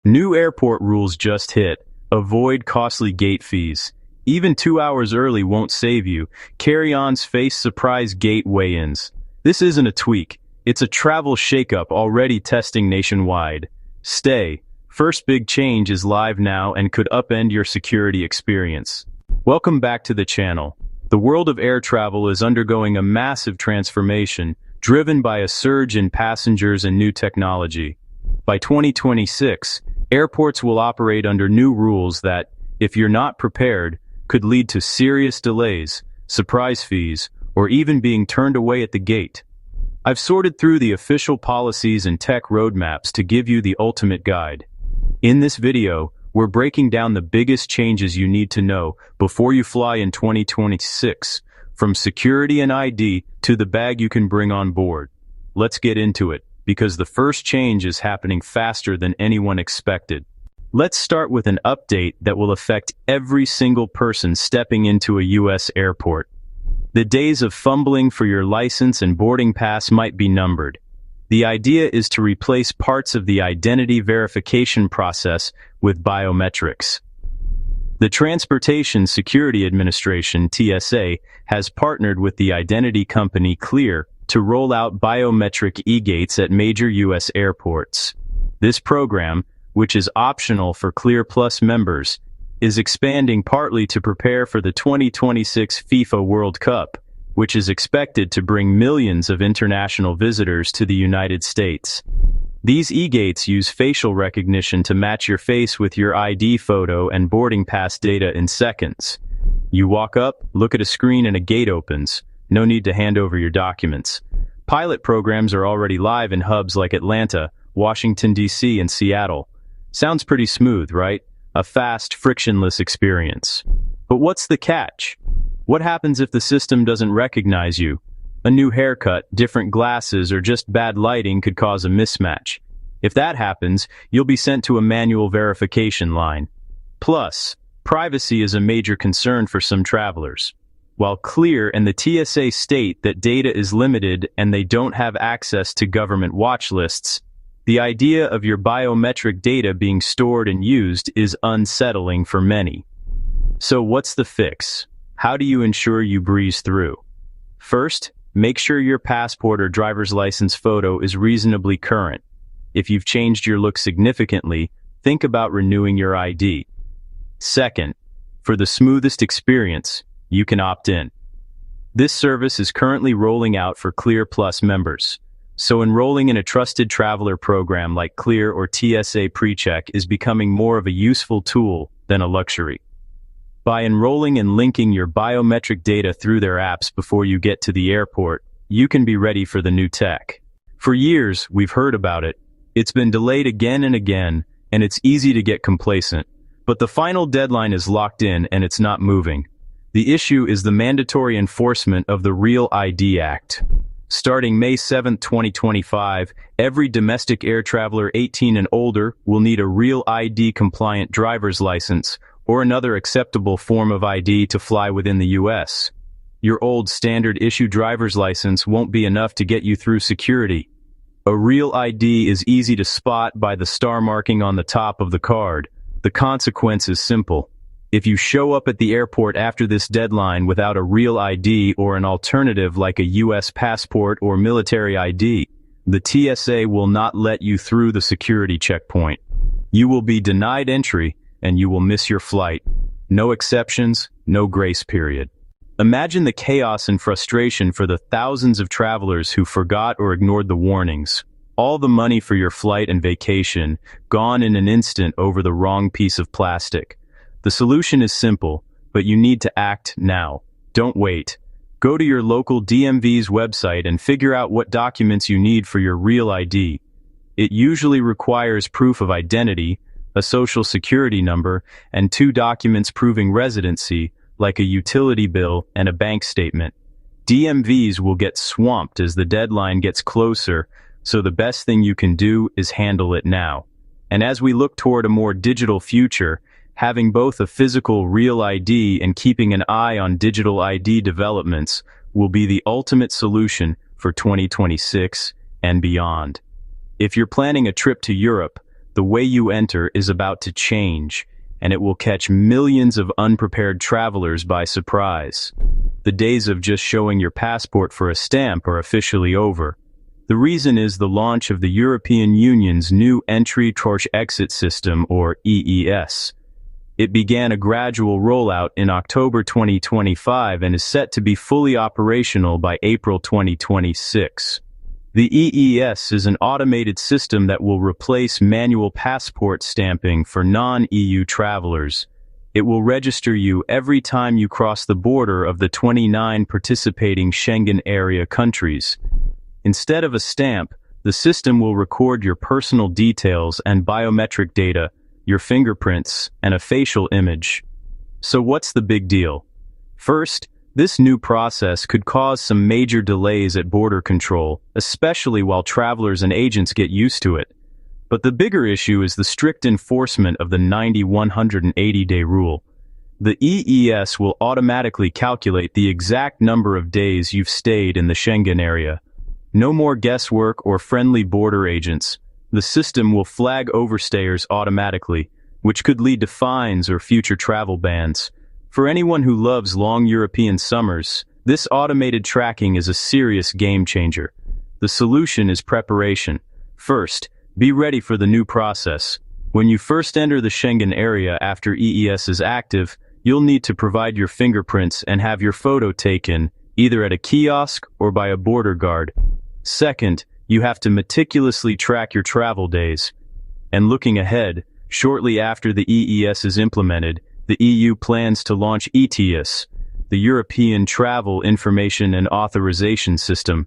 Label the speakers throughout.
Speaker 1: New airport rules just hit. Avoid costly gate fees. Even 2 hours early won't save you. Carry-ons face surprise gate weigh-ins. This isn't a tweak. It's a travel shakeup already testing nationwide. Stay. First big change is live now and could upend your security experience. Welcome back to the channel. The world of air travel is undergoing a massive transformation, driven by a surge in passengers and new technology. By 2026, airports will operate under new rules that, if you're not prepared, could lead to serious delays, surprise fees, or even being turned away at the gate. I've sorted through the official policies and tech roadmaps to give you the ultimate guide. In this video, we're breaking down the biggest changes you need to know before you fly in 2026, from security and ID to the bag you can bring on board. Let's get into it, because the first change is happening faster than anyone expected. Let's start with an update that will affect every single person stepping into a US airport. The days of fumbling for your license and boarding pass might be numbered. The idea is to replace parts of the identity verification process with biometrics. The Transportation Security Administration, TSA, has partnered with the identity company CLEAR to roll out biometric eGates at major U.S. airports. This program, which is optional for CLEAR Plus members, is expanding partly to prepare for the 2026 FIFA World Cup, which is expected to bring millions of international visitors to the United States. These eGates use facial recognition to match your face with your ID photo and boarding pass data in seconds. You walk up, look at a screen, and a gate opens. No need to hand over your documents. Pilot programs are already live in hubs like Atlanta, Washington, D.C., and Seattle. Sounds pretty smooth, right? A fast, frictionless experience. But what's the catch? What happens if the system doesn't recognize you? A new haircut, different glasses, or just bad lighting could cause a mismatch. If that happens, you'll be sent to a manual verification line. Plus, privacy is a major concern for some travelers. While CLEAR and the TSA state that data is limited and they don't have access to government watch lists, the idea of your biometric data being stored and used is unsettling for many. So what's the fix? How do you ensure you breeze through? First, make sure your passport or driver's license photo is reasonably current. If you've changed your look significantly, think about renewing your ID. Second, for the smoothest experience, you can opt in. This service is currently rolling out for CLEAR Plus members. So enrolling in a trusted traveler program like CLEAR or TSA PreCheck is becoming more of a useful tool than a luxury. By enrolling and linking your biometric data through their apps before you get to the airport, you can be ready for the new tech. For years, we've heard about it. It's been delayed again and again, and it's easy to get complacent. But the final deadline is locked in and it's not moving. The issue is the mandatory enforcement of the Real ID Act. Starting May 7, 2025, every domestic air traveler 18 and older will need a Real ID-compliant driver's license or another acceptable form of ID to fly within the U.S. Your old standard-issue driver's license won't be enough to get you through security. A Real ID is easy to spot by the star marking on the top of the card. The consequence is simple. If you show up at the airport after this deadline without a Real ID or an alternative like a U.S. passport or military ID, the TSA will not let you through the security checkpoint. You will be denied entry, and you will miss your flight. No exceptions, no grace period. Imagine the chaos and frustration for the thousands of travelers who forgot or ignored the warnings. All the money for your flight and vacation, gone in an instant over the wrong piece of plastic. The solution is simple, but you need to act now. Don't wait. Go to your local DMV's website and figure out what documents you need for your Real ID. It usually requires proof of identity, a social security number, and 2 documents proving residency, like a utility bill and a bank statement. DMVs will get swamped as the deadline gets closer, so the best thing you can do is handle it now. And as we look toward a more digital future, having both a physical Real ID and keeping an eye on digital ID developments will be the ultimate solution for 2026 and beyond. If you're planning a trip to Europe, the way you enter is about to change, and it will catch millions of unprepared travelers by surprise. The days of just showing your passport for a stamp are officially over. The reason is the launch of the European Union's new Entry/Exit System, or EES. It began a gradual rollout in October 2025 and is set to be fully operational by April 2026. The EES is an automated system that will replace manual passport stamping for non-EU travelers. It will register you every time you cross the border of the 29 participating Schengen area countries. Instead of a stamp, the system will record your personal details and biometric data, your fingerprints, and a facial image. So what's the big deal? First, this new process could cause some major delays at border control, especially while travelers and agents get used to it. But the bigger issue is the strict enforcement of the 90-180-day rule. The EES will automatically calculate the exact number of days you've stayed in the Schengen area. No more guesswork or friendly border agents. The system will flag overstayers automatically, which could lead to fines or future travel bans. For anyone who loves long European summers, this automated tracking is a serious game changer. The solution is preparation. First, be ready for the new process. When you first enter the Schengen area after EES is active, you'll need to provide your fingerprints and have your photo taken, either at a kiosk or by a border guard. Second, you have to meticulously track your travel days. And looking ahead, shortly after the EES is implemented, the EU plans to launch ETIAS, the European Travel Information and Authorization System.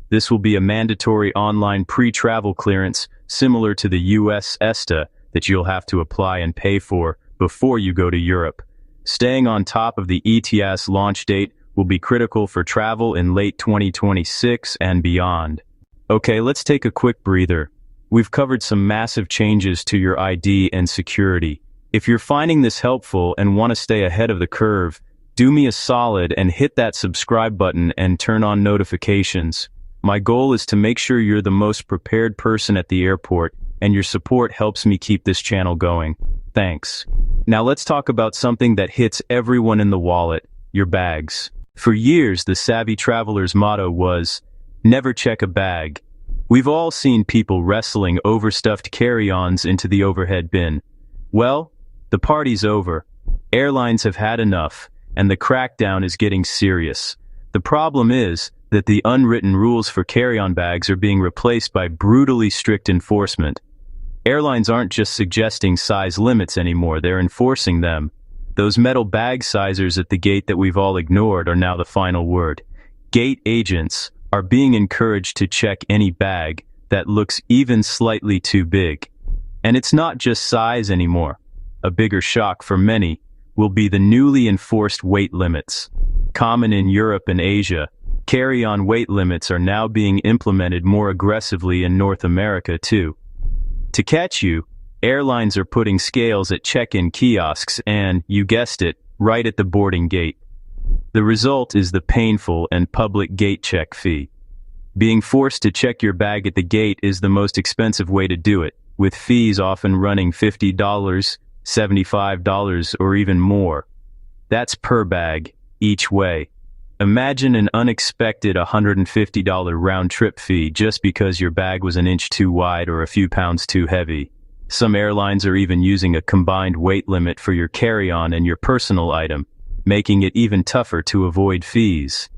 Speaker 1: This will be a mandatory online pre-travel clearance similar to the US ESTA that you'll have to apply and pay for before you go to Europe. Staying on top of the ETIAS launch date will be critical for travel in late 2026 and beyond. Okay, let's take a quick breather. We've covered some massive changes to your ID and security. If you're finding this helpful and want to stay ahead of the curve, do me a solid and hit that subscribe button and turn on notifications. My goal is to make sure you're the most prepared person at the airport, and your support helps me keep this channel going. Thanks. Now let's talk about something that hits everyone in the wallet, your bags. For years, the savvy traveler's motto was, never check a bag. We've all seen people wrestling overstuffed carry-ons into the overhead bin. Well, the party's over. Airlines have had enough, and the crackdown is getting serious. The problem is that the unwritten rules for carry-on bags are being replaced by brutally strict enforcement. Airlines aren't just suggesting size limits anymore, they're enforcing them. Those metal bag sizers at the gate that we've all ignored are now the final word. Gate agents are being encouraged to check any bag that looks even slightly too big. And it's not just size anymore. A bigger shock for many will be the newly enforced weight limits. Common in Europe and Asia, carry-on weight limits are now being implemented more aggressively in North America too. To catch you, airlines are putting scales at check-in kiosks and, you guessed it, right at the boarding gate. The result is the painful and public gate check fee. Being forced to check your bag at the gate is the most expensive way to do it, with fees often running $50, $75, or even more. That's per bag, each way. Imagine an unexpected $150 round-trip fee just because your bag was an inch too wide or a few pounds too heavy. Some airlines are even using a combined weight limit for your carry-on and your personal item, making it even tougher to avoid fees.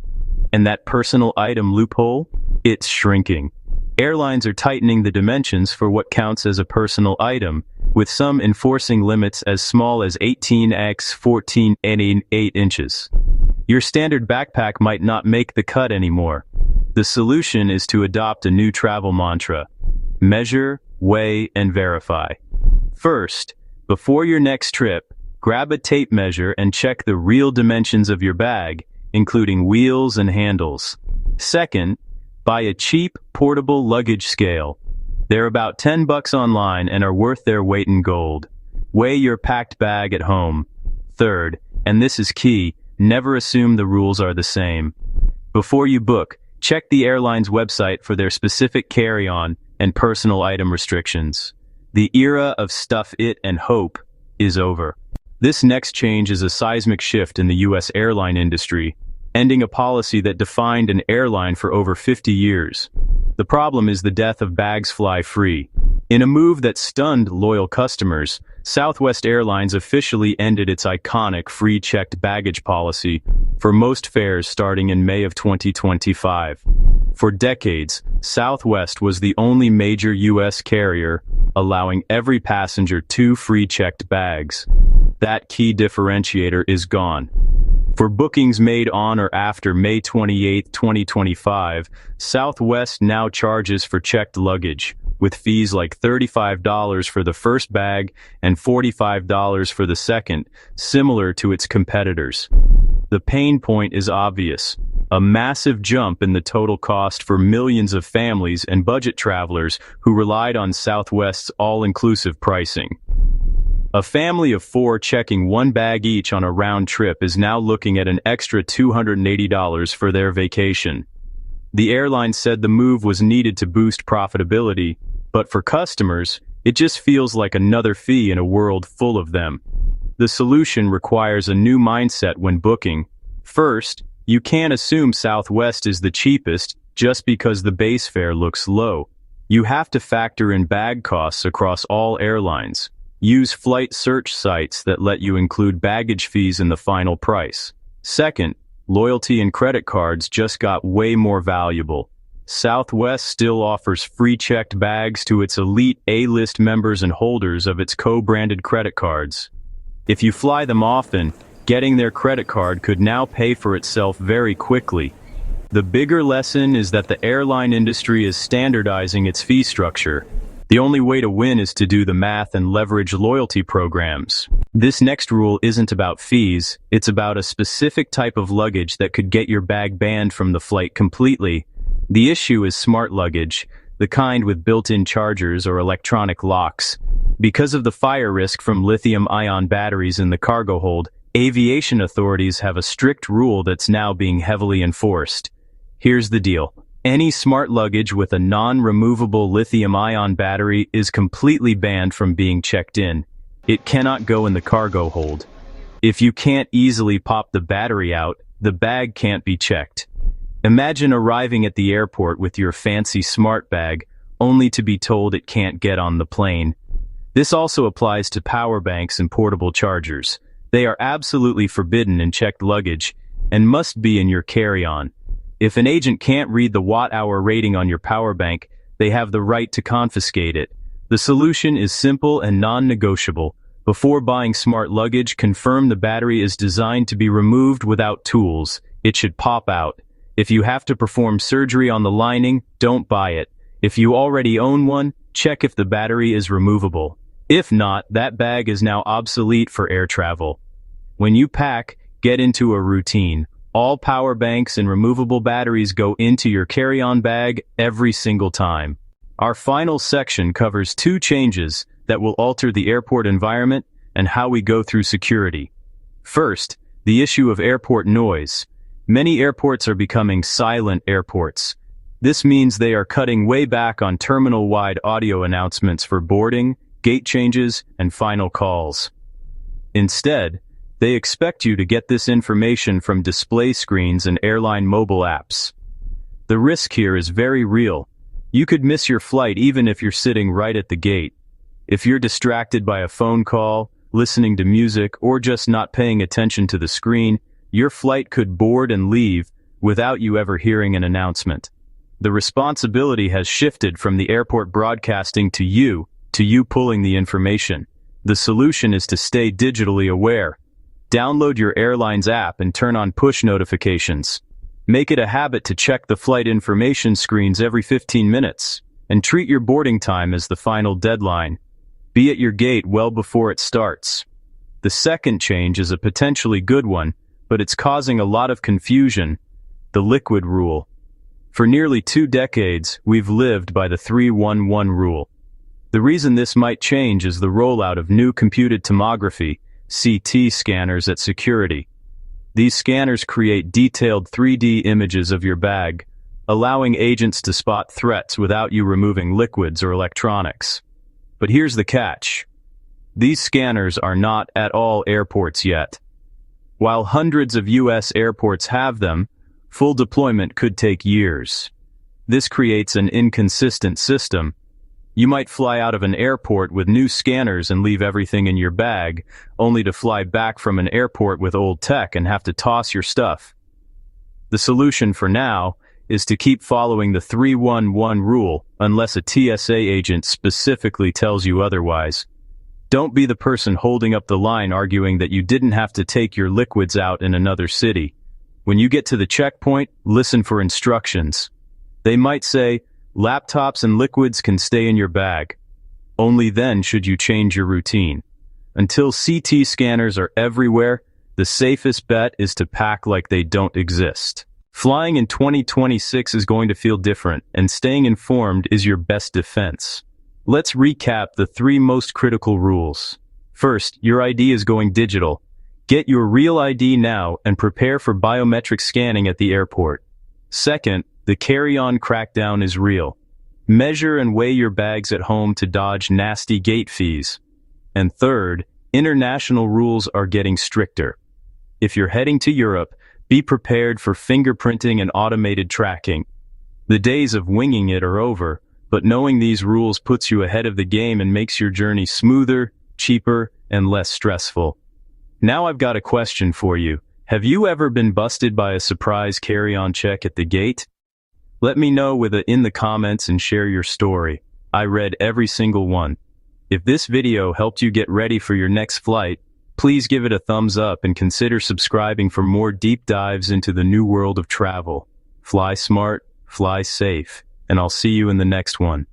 Speaker 1: And that personal item loophole? It's shrinking. Airlines are tightening the dimensions for what counts as a personal item, with some enforcing limits as small as 18x 14.8 inches. Your standard backpack might not make the cut anymore. The solution is to adopt a new travel mantra: measure, weigh, and verify. First, before your next trip, grab a tape measure and check the real dimensions of your bag, including wheels and handles. Second, buy a cheap, portable luggage scale. They're about $10 online and are worth their weight in gold. Weigh your packed bag at home. Third, and this is key, never assume the rules are the same. Before you book, check the airline's website for their specific carry-on and personal item restrictions. The era of stuff it and hope is over. This next change is a seismic shift in the U.S. airline industry, ending a policy that defined an airline for over 50 years. The problem is the death of bags fly free. In a move that stunned loyal customers, Southwest Airlines officially ended its iconic free checked baggage policy for most fares starting in May of 2025. For decades, Southwest was the only major U.S. carrier allowing every passenger 2 free checked bags. That key differentiator is gone. For bookings made on or after May 28, 2025, Southwest now charges for checked luggage, with fees like $35 for the first bag and $45 for the second, similar to its competitors. The pain point is obvious: a massive jump in the total cost for millions of families and budget travelers who relied on Southwest's all-inclusive pricing. A family of 4 checking 1 bag each on a round trip is now looking at an extra $280 for their vacation. The airline said the move was needed to boost profitability, but for customers, it just feels like another fee in a world full of them. The solution requires a new mindset when booking. First, you can't assume Southwest is the cheapest just because the base fare looks low. You have to factor in bag costs across all airlines. Use flight search sites that let you include baggage fees in the final price. Second, loyalty and credit cards just got way more valuable. Southwest still offers free checked bags to its elite A-list members and holders of its co-branded credit cards. If you fly them often, getting their credit card could now pay for itself very quickly. The bigger lesson is that the airline industry is standardizing its fee structure. The only way to win is to do the math and leverage loyalty programs. This next rule isn't about fees, it's about a specific type of luggage that could get your bag banned from the flight completely. The issue is smart luggage, the kind with built-in chargers or electronic locks. Because of the fire risk from lithium-ion batteries in the cargo hold, aviation authorities have a strict rule that's now being heavily enforced. Here's the deal. Any smart luggage with a non-removable lithium-ion battery is completely banned from being checked in. It cannot go in the cargo hold. If you can't easily pop the battery out, the bag can't be checked. Imagine arriving at the airport with your fancy smart bag, only to be told it can't get on the plane. This also applies to power banks and portable chargers. They are absolutely forbidden in checked luggage and must be in your carry-on. If an agent can't read the watt-hour rating on your power bank, they have the right to confiscate it. The solution is simple and non-negotiable. Before buying smart luggage, confirm the battery is designed to be removed without tools. It should pop out. If you have to perform surgery on the lining, don't buy it. If you already own one, check if the battery is removable. If not, that bag is now obsolete for air travel. When you pack, get into a routine. All power banks and removable batteries go into your carry-on bag every single time. Our final section covers 2 changes that will alter the airport environment and how we go through security. First, the issue of airport noise. Many airports are becoming silent airports. This means they are cutting way back on terminal-wide audio announcements for boarding, gate changes, and final calls. Instead, they expect you to get this information from display screens and airline mobile apps. The risk here is very real. You could miss your flight even if you're sitting right at the gate. If you're distracted by a phone call, listening to music, or just not paying attention to the screen, your flight could board and leave without you ever hearing an announcement. The responsibility has shifted from the airport broadcasting to you pulling the information. The solution is to stay digitally aware. Download your airline's app and turn on push notifications. Make it a habit to check the flight information screens every 15 minutes, and treat your boarding time as the final deadline. Be at your gate well before it starts. The second change is a potentially good one, but it's causing a lot of confusion: the liquid rule. For nearly 2 decades, we've lived by the 3-1-1 rule. The reason this might change is the rollout of new computed tomography, CT scanners at security. These scanners create detailed 3D images of your bag, allowing agents to spot threats without you removing liquids or electronics. But here's the catch. These scanners are not at all airports yet. While hundreds of US airports have them, full deployment could take years. This creates an inconsistent system. You might fly out of an airport with new scanners and leave everything in your bag, only to fly back from an airport with old tech and have to toss your stuff. The solution for now is to keep following the 311 rule unless a TSA agent specifically tells you otherwise. Don't be the person holding up the line arguing that you didn't have to take your liquids out in another city. When you get to the checkpoint, listen for instructions. They might say, laptops and liquids can stay in your bag. Only then should you change your routine. Until CT scanners are everywhere, the safest bet is to pack like they don't exist. Flying in 2026 is going to feel different, and staying informed is your best defense. Let's recap the 3 most critical rules. First, your ID is going digital. Get your real ID now and prepare for biometric scanning at the airport. Second, the carry-on crackdown is real. Measure and weigh your bags at home to dodge nasty gate fees. And third, international rules are getting stricter. If you're heading to Europe, be prepared for fingerprinting and automated tracking. The days of winging it are over, but knowing these rules puts you ahead of the game and makes your journey smoother, cheaper, and less stressful. Now I've got a question for you. Have you ever been busted by a surprise carry-on check at the gate? Let me know in the comments and share your story. I read every single one. If this video helped you get ready for your next flight, please give it a thumbs up and consider subscribing for more deep dives into the new world of travel. Fly smart, fly safe, and I'll see you in the next one.